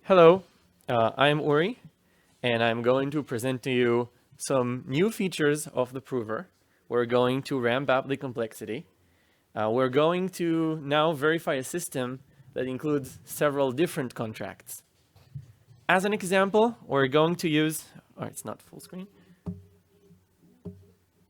Hello, I'm Uri, and I'm going to present to you some new features of the prover. We're going to ramp up the complexity. We're going to now verify a system that includes several different contracts. As an example, we're going to use, it's not full screen.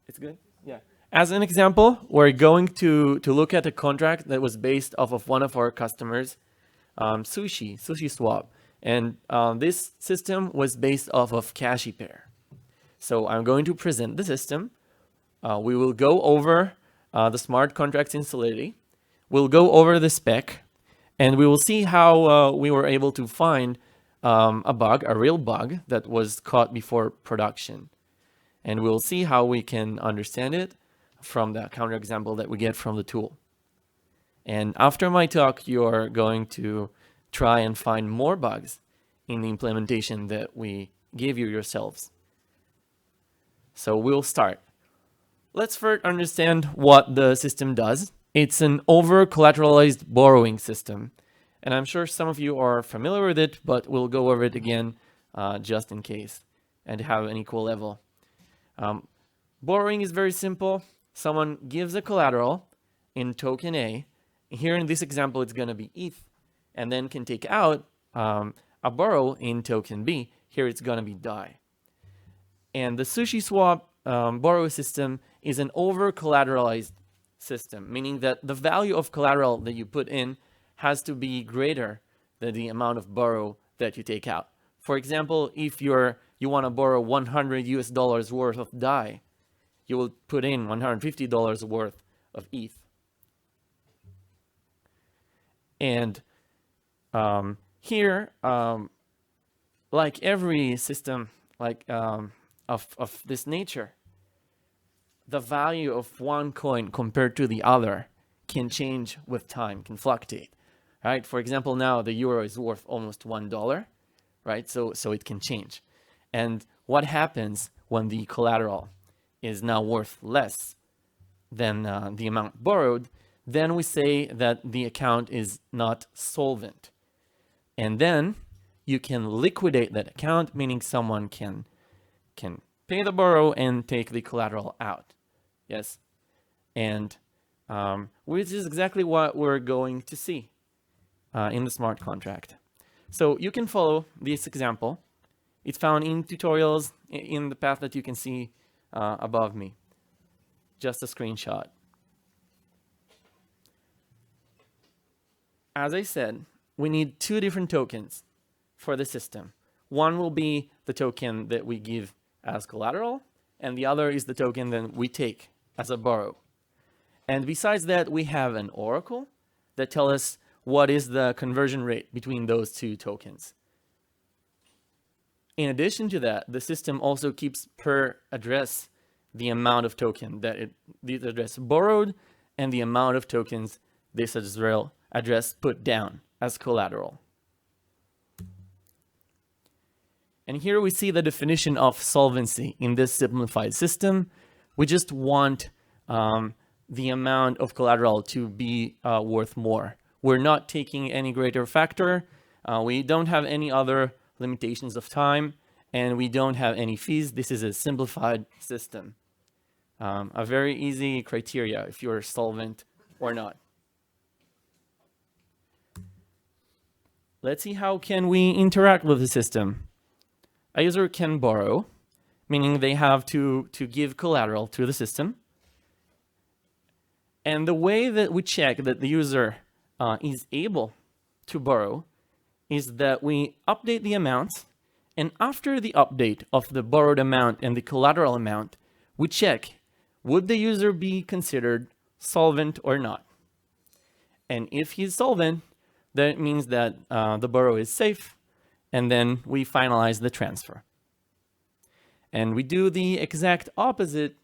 It's good? Yeah. As an example, we're going to look at a contract that was based off of one of our customers, Sushi Swap. And this system was based off of Cache pair. So I'm going to present the system. We will go over the smart contracts in Solidity. We'll go over the spec, and we will see how we were able to find a real bug that was caught before production. And we'll see how we can understand it from the counterexample that we get from the tool. And after my talk, you're going to try and find more bugs in the implementation that we gave you yourselves. So we'll start. Let's first understand what the system does. It's an over-collateralized borrowing system. And I'm sure some of you are familiar with it, but we'll go over it again just in case and have an equal level. Borrowing is very simple. Someone gives a collateral in token A. Here in this example, it's going to be ETH, and then can take out a borrow in token B. Here it's going to be DAI. And the Sushi Swap borrow system is an over-collateralized system, meaning that the value of collateral that you put in has to be greater than the amount of borrow that you take out. For example, if you want to borrow $100 worth of DAI, you will put in $150 worth of ETH. And here, like every system of this nature, the value of one coin compared to the other can change with time, can fluctuate. Right? For example, now the euro is worth almost $1, right? So it can change. And what happens when the collateral is now worth less than the amount borrowed? Then we say that the account is not solvent. And then you can liquidate that account, meaning someone can pay the borrow and take the collateral out. Yes. And which is exactly what we're going to see in the smart contract. So you can follow this example. It's found in tutorials in the path that you can see above me. Just a screenshot. As I said, we need two different tokens for the system. One will be the token that we give as collateral, and the other is the token that we take as a borrow. And besides that, we have an oracle that tells us what is the conversion rate between those two tokens. In addition to that, the system also keeps per address the amount of token that this address borrowed and the amount of tokens this address put down as collateral. And here we see the definition of solvency in this simplified system. We just want the amount of collateral to be worth more. We're not taking any greater factor. We don't have any other limitations of time, and we don't have any fees. This is a simplified system. A very easy criteria if you're solvent or not. Let's see how can we interact with the system. A user can borrow, meaning they have to give collateral to the system. And the way that we check that the user is able to borrow is that we update the amounts, and after the update of the borrowed amount and the collateral amount, we check, would the user be considered solvent or not? And if he's solvent, that means that the borrow is safe, and then we finalize the transfer. And we do the exact opposite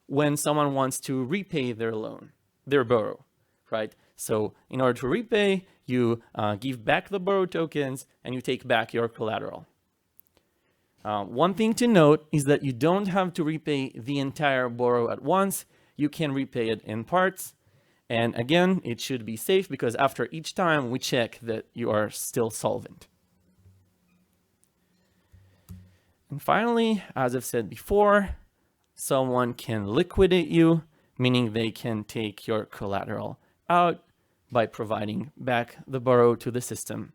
when someone wants to repay their loan, their borrow, right? So in order to repay, you give back the borrowed tokens and you take back your collateral. One thing to note is that you don't have to repay the entire borrow at once. You can repay it in parts. And again, it should be safe because after each time we check that you are still solvent. And finally, as I've said before, someone can liquidate you, meaning they can take your collateral out by providing back the borrow to the system.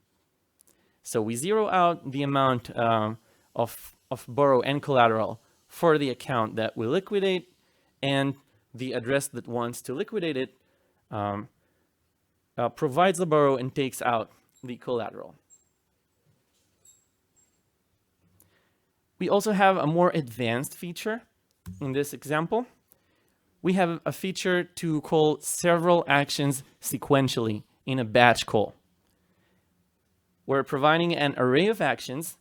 So we zero out the amount of borrow and collateral for the account that we liquidate, and the address that wants to liquidate it provides the borrow and takes out the collateral. We also have a more advanced feature in this example. We have a feature to call several actions sequentially in a batch call. We're providing an array of actions,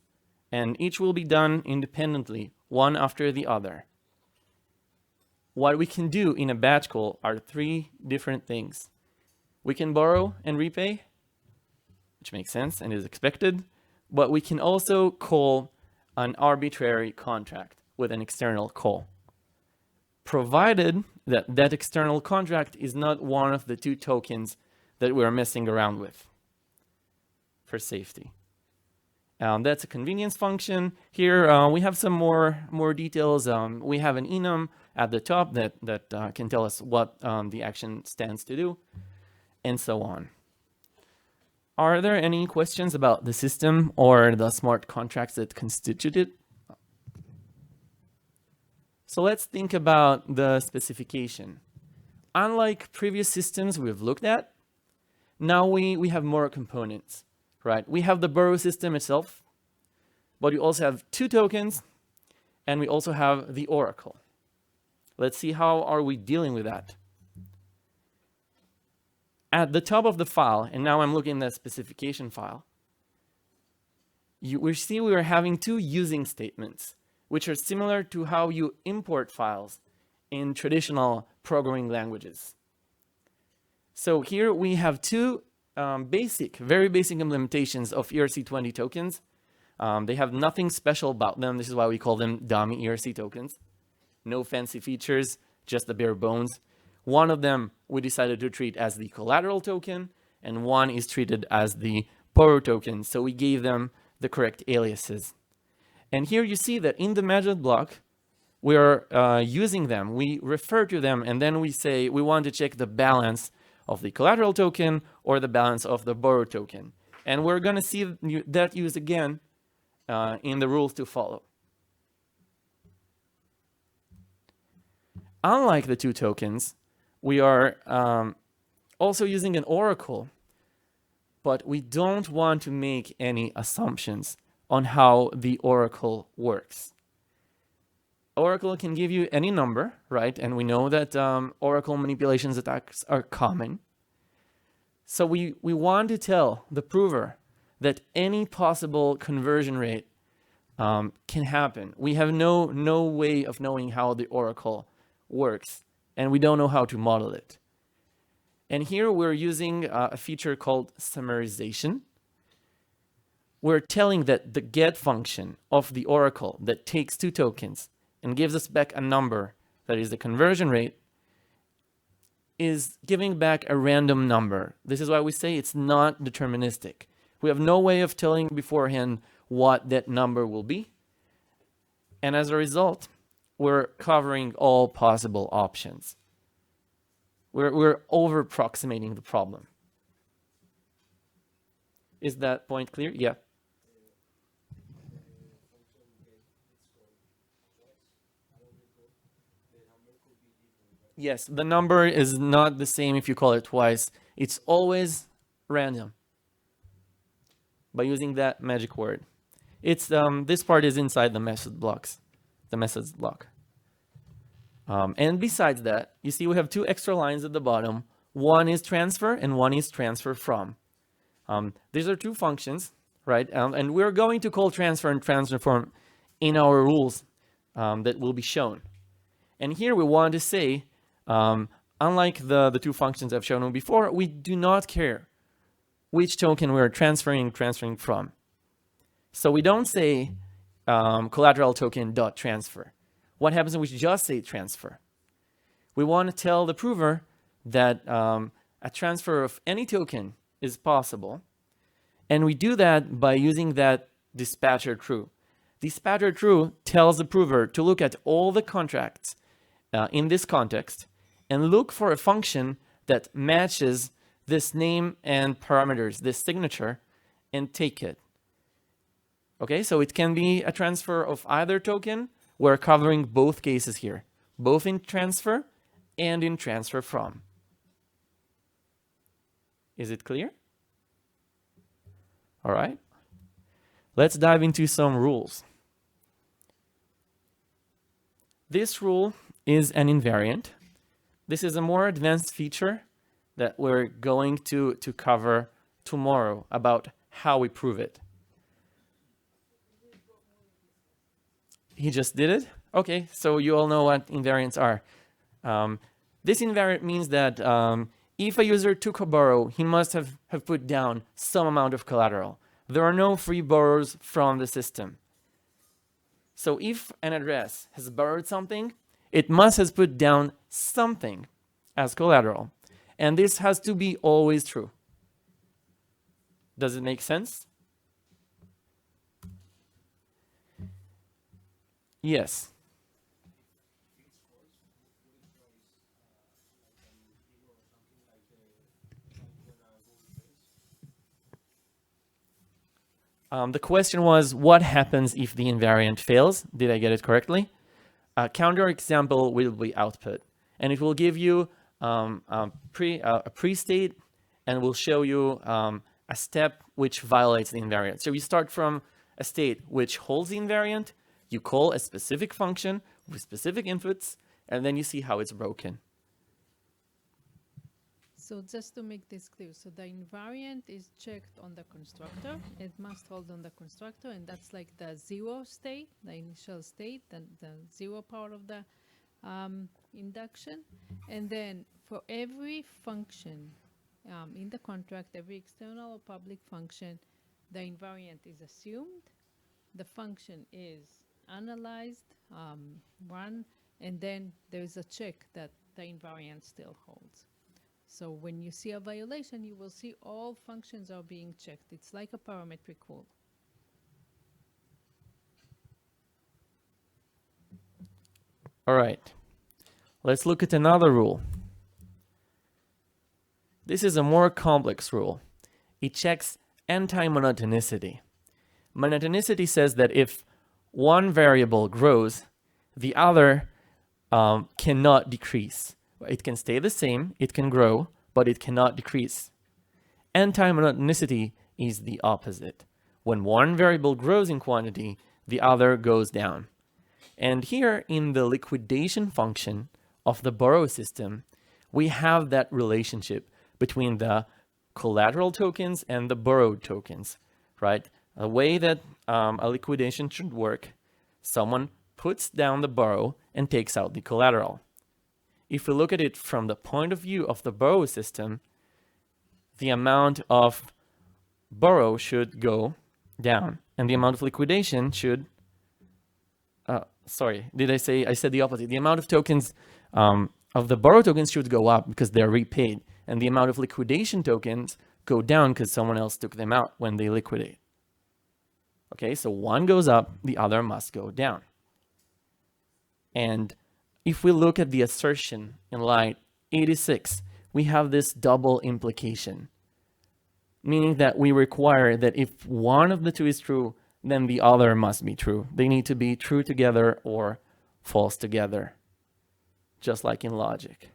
and each will be done independently, one after the other. What we can do in a batch call are three different things. We can borrow and repay, which makes sense and is expected, but we can also call an arbitrary contract with an external call, provided that that external contract is not one of the two tokens that we're messing around with for safety. That's a convenience function. Here we have some more details. We have an enum at the top that can tell us what the action stands to do, and so on. Are there any questions about the system or the smart contracts that constitute it? So let's think about the specification. Unlike previous systems we've looked at, now we have more components, right? We have the borrow system itself, but we also have two tokens, and we also have the oracle. Let's see how are we dealing with that. At the top of the file, and now I'm looking at the specification file, we see we are having two using statements, which are similar to how you import files in traditional programming languages. So here we have two very basic implementations of ERC20 tokens. They have nothing special about them. This is why we call them dummy ERC tokens. No fancy features, just the bare bones. One of them we decided to treat as the collateral token, and one is treated as the borrow token. So we gave them the correct aliases. And here you see that in the method block, we are using them. We refer to them, and then we say we want to check the balance of the collateral token or the balance of the borrow token. And we're going to see that used again in the rules to follow. Unlike the two tokens, we are also using an oracle, but we don't want to make any assumptions on how the oracle works. Oracle can give you any number, right? And we know that oracle manipulations attacks are common. So we want to tell the prover that any possible conversion rate can happen. We have no way of knowing how the oracle works, and we don't know how to model it. And here we're using a feature called summarization. We're telling that the get function of the oracle that takes two tokens and gives us back a number that is the conversion rate is giving back a random number. This is why we say it's not deterministic. We have no way of telling beforehand what that number will be. And as a result, we're covering all possible options. We're over-approximating the problem. Is that point clear? Yeah. Yes, the number is not the same if you call it twice. It's always random by using that magic word. It's this part is inside the method blocks, the methods block. And besides that, you see we have two extra lines at the bottom. One is transfer and one is transfer from. These are two functions, right? And we're going to call transfer and transfer from in our rules that will be shown. And here we want to say, unlike the two functions I've shown you before, we do not care which token we're transferring from. So we don't say collateral token dot transfer. What happens if we just say transfer? We want to tell the prover that a transfer of any token is possible. And we do that by using that dispatcher true. Dispatcher true tells the prover to look at all the contracts in this context and look for a function that matches this name and parameters, this signature, and take it. Okay, so it can be a transfer of either token. We're covering both cases here, both in transfer and in transfer from. Is it clear? All right. Let's dive into some rules. This rule is an invariant. This is a more advanced feature that we're going to cover tomorrow about how we prove it. He just did it? Okay, so you all know what invariants are. This invariant means that if a user took a borrow, he must have put down some amount of collateral. There are no free borrows from the system. So if an address has borrowed something, it must have put down something as collateral. And this has to be always true. Does it make sense? Yes. The question was, what happens if the invariant fails? Did I get it correctly? A counter example will be output, and it will give you a pre-state, and will show you a step which violates the invariant. So you start from a state which holds the invariant, you call a specific function with specific inputs, and then you see how it's broken. So just to make this clear, so the invariant is checked on the constructor. It must hold on the constructor, and that's like the zero state, the initial state, the zero part of the induction. And then for every function in the contract, every external or public function, the invariant is assumed. The function is analyzed, run, and then there's a check that the invariant still holds. So when you see a violation, you will see all functions are being checked. It's like a parametric rule. All right, let's look at another rule. This is a more complex rule. It checks anti-monotonicity. Monotonicity says that if one variable grows, the other cannot decrease. It can stay the same, it can grow, but it cannot decrease. Anti-monotonicity is the opposite. When one variable grows in quantity, the other goes down. And here in the liquidation function of the borrow system, we have that relationship between the collateral tokens and the borrowed tokens, right? A way that a liquidation should work, someone puts down the borrow and takes out the collateral. If we look at it from the point of view of the borrow system, the amount of borrow should go down, and the amount of liquidation should, sorry, I said the opposite. The amount of tokens, of the borrow tokens should go up because they're repaid, and the amount of liquidation tokens go down because someone else took them out when they liquidate. Okay, so one goes up, the other must go down. And if we look at the assertion in line 86, we have this double implication, meaning that we require that if one of the two is true, then the other must be true. They need to be true together or false together, just like in logic.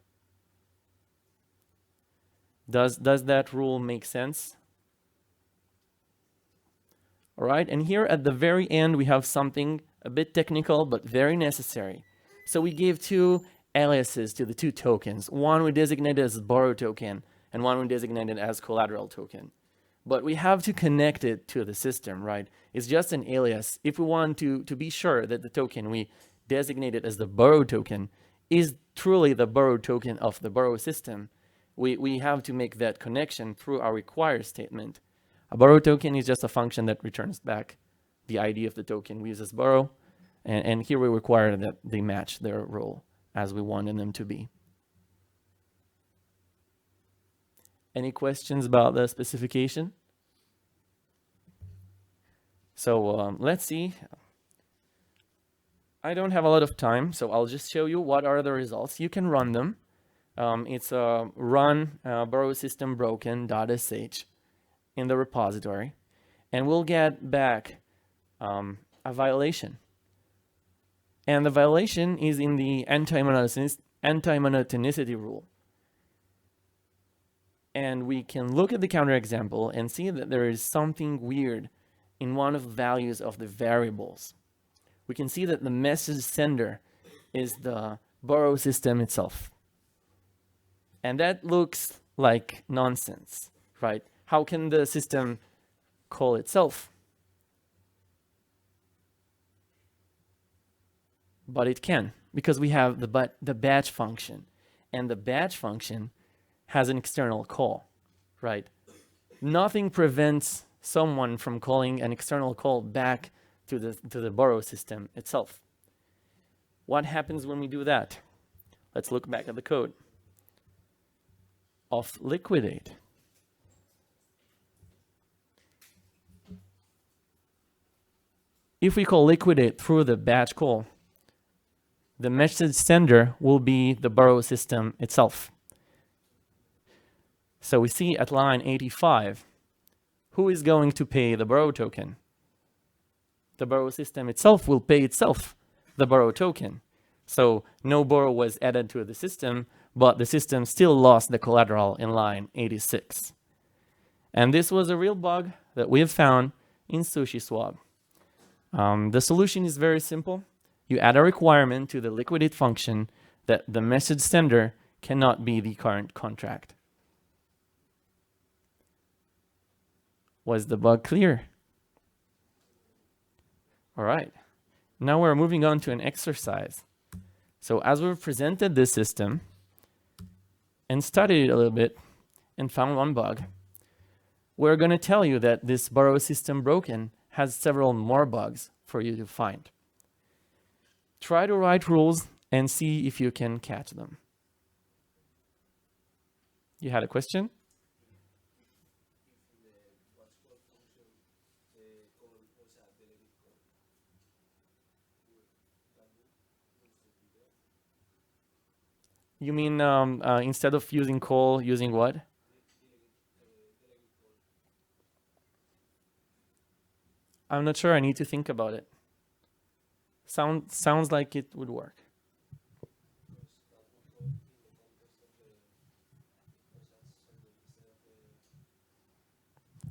Does that rule make sense? All right, and here at the very end, we have something a bit technical, but very necessary. So we gave two aliases to the two tokens. One we designated as borrow token, and one we designated as collateral token. But we have to connect it to the system, right? It's just an alias. If we want to be sure that the token we designated as the borrow token is truly the borrow token of the borrow system, we have to make that connection through our require statement. A borrow token is just a function that returns back the ID of the token we use as borrow. And here we require that they match their role as we wanted them to be. Any questions about the specification? So let's see. I don't have a lot of time, so I'll just show you what are the results. You can run them. It's a run borrow system broken.sh in the repository, and we'll get back a violation. And the violation is in the anti-monotonicity rule. And we can look at the counterexample and see that there is something weird in one of the values of the variables. We can see that the message sender is the borrow system itself. And that looks like nonsense, right? How can the system call itself? But it can, because we have the batch function. And the batch function has an external call, right? Nothing prevents someone from calling an external call back to the borrow system itself. What happens when we do that? Let's look back at the code of liquidate. If we call liquidate through the batch call, the message sender will be the borrow system itself. So we see at line 85, who is going to pay the borrow token? The borrow system itself will pay itself the borrow token. So no borrow was added to the system, but the system still lost the collateral in line 86. And this was a real bug that we have found in SushiSwap. The solution is very simple. You add a requirement to the liquidate function that the message sender cannot be the current contract. Was the bug clear? All right. Now we're moving on to an exercise. So as we've presented this system and studied it a little bit and found one bug, we're going to tell you that this borrow system broken has several more bugs for you to find. Try to write rules and see if you can catch them. You had a question? You mean instead of using call, using what? I'm not sure. I need to think about it. Sounds like it would work.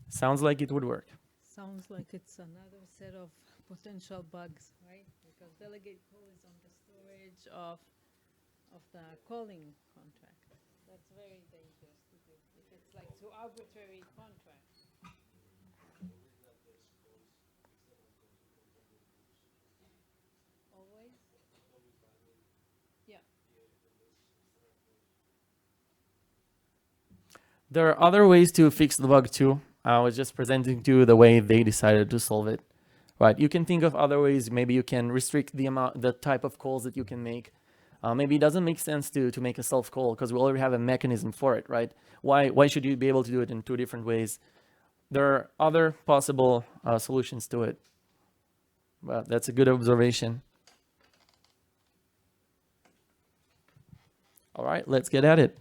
Sounds like it would work. Sounds like it's another set of potential bugs, right? Because delegate call is on the storage of the calling contract. That's very dangerous to do if it's like to arbitrary contract. Always? Yeah. There are other ways to fix the bug too. I was just presenting to you the way they decided to solve it. Right? You can think of other ways. Maybe you can restrict the type of calls that you can make. Maybe it doesn't make sense to make a self call because we already have a mechanism for it, right? Why should you be able to do it in two different ways? There are other possible solutions to it. But that's a good observation. All right, let's get at it.